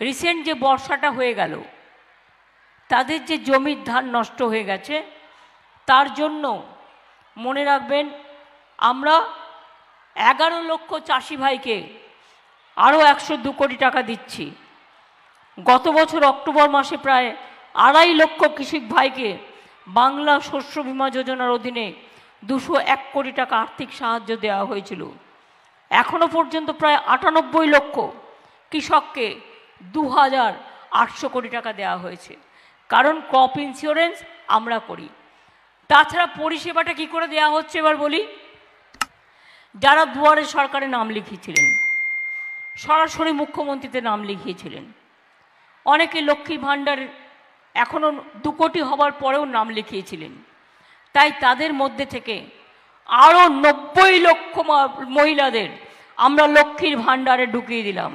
Recent যে বর্ষাটা হয়ে গেল, তাদের যে জমির ধান নষ্ট হয়ে গেছে, তার জন্য মনে রাখবেন আমরা 11 লক্ষ চাষি ভাইকে আরও 102 কোটি টাকা দিচ্ছি। গত বছর অক্টোবর মাসে প্রায় 2.5 লক্ষ কৃষক ভাইকে বাংলা শস্য বীমা যোজনার অধীনে 201 কোটি টাকা আর্থিক সাহায্য দেওয়া হয়েছিল। এখনও পর্যন্ত প্রায় 98 লক্ষ কৃষককে 2800 কোটি টাকা দেওয়া হয়েছে, কারণ ক্রপ ইন্স্যুরেন্স আমরা করি। তাছাড়া পরিষেবাটা কি করে দেওয়া হচ্ছে এবার বলি। যারা দুয়ারে সরকারে নাম লিখিয়েছিলেন, সরাসরি মুখ্যমন্ত্রীতে নাম লিখিয়েছিলেন, অনেকে লক্ষ্মী ভাণ্ডার এখনও 2 কোটি হবার পরেও নাম লিখিয়েছিলেন, তাই তাদের মধ্যে থেকে আরও 90 লক্ষ মহিলাদের আমরা লক্ষ্মীর ভাণ্ডারে ঢুকিয়ে দিলাম।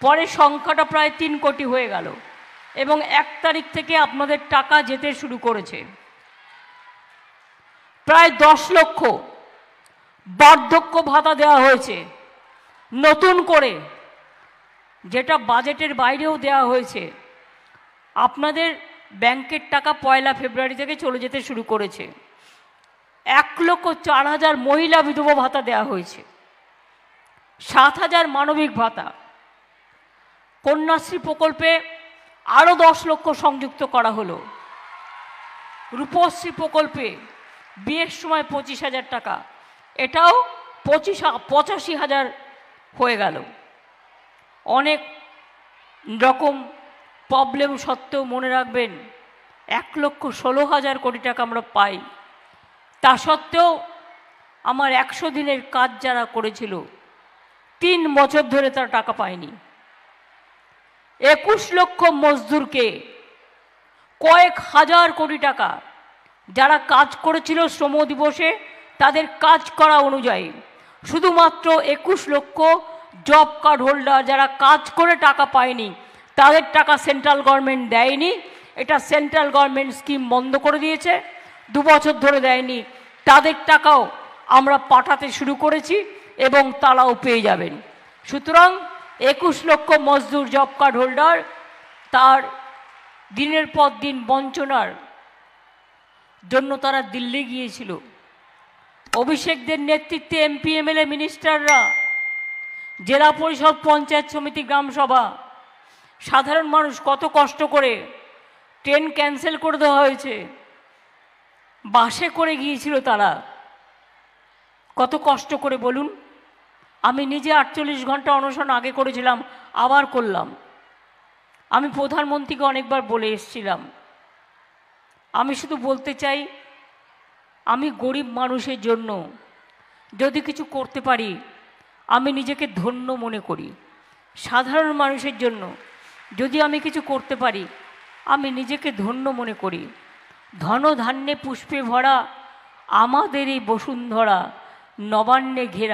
পরে সংখ্যাটা প্রায় 3 কোটি হয়ে গেল এবং 1 তারিখ থেকে আপনাদের টাকা যেতে শুরু করেছে। প্রায় 10 লক্ষ বার্ধক্য ভাতা দেওয়া হয়েছে নতুন করে, যেটা বাজেটের বাইরেও দেওয়া হয়েছে। আপনাদের ব্যাংকের টাকা 1 ফেব্রুয়ারি থেকে চলে যেতে শুরু করেছে। 1,04,000 মহিলা বিধবা ভাতা দেওয়া হয়েছে, 7,000 মানবিক ভাতা, কন্যাশ্রী প্রকল্পে আরও 10 লক্ষ সংযুক্ত করা হলো, রূপশ্রী প্রকল্পে বিয়ের সময় 25,000 টাকা, এটাও 85,000 হয়ে গেল। অনেক রকম প্রবলেম সত্ত্বেও মনে রাখবেন 1,16,000 কোটি টাকা আমরা পাই। তা সত্ত্বেও আমার 100 দিনের কাজ যারা করেছিল 3 বছর ধরে তারা টাকা পায়নি। 21 লক্ষ মজদুরকে কয়েক হাজার কোটি টাকা, যারা কাজ করেছিল শ্রম দিবসে তাদের কাজ করা অনুযায়ী, শুধুমাত্র 21 লক্ষ জব কার্ড হোল্ডার যারা কাজ করে টাকা পায়নি, তাদের টাকা সেন্ট্রাল গভর্নমেন্ট দেয়নি। এটা সেন্ট্রাল গভর্নমেন্ট স্কিম বন্ধ করে দিয়েছে, 2 বছর ধরে দেয়নি। তাদের টাকাও আমরা পাঠাতে শুরু করেছি এবং তারাও পেয়ে যাবেন। সুতরাং 21 লক্ষ মজদুর জব কার্ড হোল্ডার তার দিনের পর দিন বঞ্চনার জন্য তারা দিল্লি গিয়েছিল। অভিষেকদের নেতৃত্বে এমপি এমএলএ মিনিস্টাররা, জেলা পরিষদ, পঞ্চায়েত সমিতি, গ্রাম সভা, সাধারণ মানুষ কত কষ্ট করে ট্রেন ক্যান্সেল করে দেওয়া হয়েছে, বাসে করে গিয়েছিল তারা, কত কষ্ট করে বলুন। আমি নিজে 48 ঘন্টা অনশন আগে করেছিলাম, আবার করলাম। আমি প্রধানমন্ত্রীকে অনেকবার বলে এসেছিলাম। আমি শুধু বলতে চাই, আমি গরিব মানুষের জন্য যদি কিছু করতে পারি আমি নিজেকে ধন্য মনে করি। সাধারণ মানুষের জন্য যদি আমি কিছু করতে পারি আমি নিজেকে ধন্য মনে করি। ধন ধান্যে পুষ্পে ভরা আমাদের এই বসুন্ধরা, নবান্নে ঘেরা।